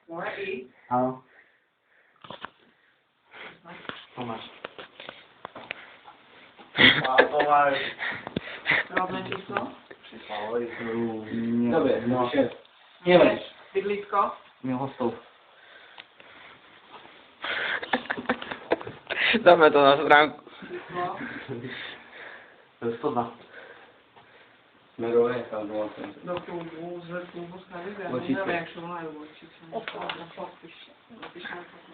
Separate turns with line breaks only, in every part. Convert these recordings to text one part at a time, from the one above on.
Moje i?
Áno. Tomáš. A Tomáš.
Rodné číslo?
Ahoj,
Nie.
Dobre,
No.
nie będziesz.
Bydlisko?
Miłostów.
Dáme to na stránku.
Číslo?
To jest 102.
Smerové, tam bylo jsem.
Do klubu, z klubu Skaliby. Já
Určitě.
nevím, jak se volají určitě. Podpiš.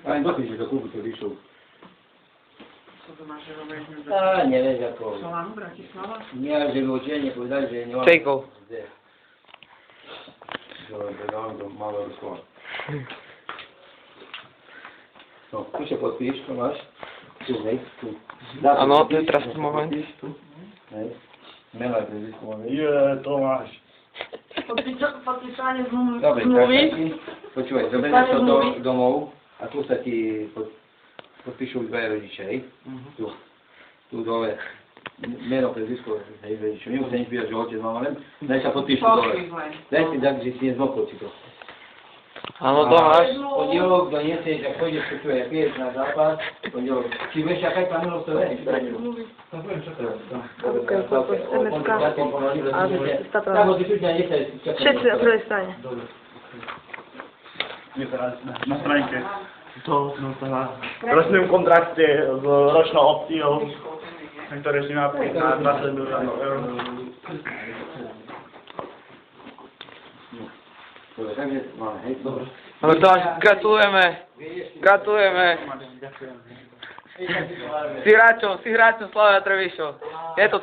Ale dopíš, do klubu to vyšlo.
Co to máš, že roveš?
A nevieš ako.
Solanu, Bratislava?
Nie, že ľudia nepovedali, že nemám.
Čejkou.
Kde? Že dám do malého slova. No, tu się podpíš, to máš. Tu, hej, tu.
Áno, to je teraz moment.
Tu, hej. Meno je prezvisko.
Tomáš.
Podpisanie zmluvy.
Dobre, tak ti, počúvaj, zoberieš to domov a tu sa ti podpíšu dvaja rodiče, hej? Tu dole. Meno, prezvisko, hej, rodičov. Nemusíš nič pýtať, že otec, mama, len daj sa podpíšu dole. Daj si tak, že si nezmokol si to.
Áno, Tomáš.
Pondelok doniesieš, ak pôjdeš, počúvaj, ak piješ na západ, pondelok. Či vieš, aká je tá minulosť, to je? No poviem, čo to je.
Všetci na prvej strane.
Nie teraz na stránke. To som sa na ročnom kontrakte s ročnou opciou, ktoré si na 20 miliónov eur.
Dobre, takže máme, hej, dobre.
No Tomáš, gratulujeme. Gratulujeme. Si hráčom, Slavia Trebišov. Je to tak.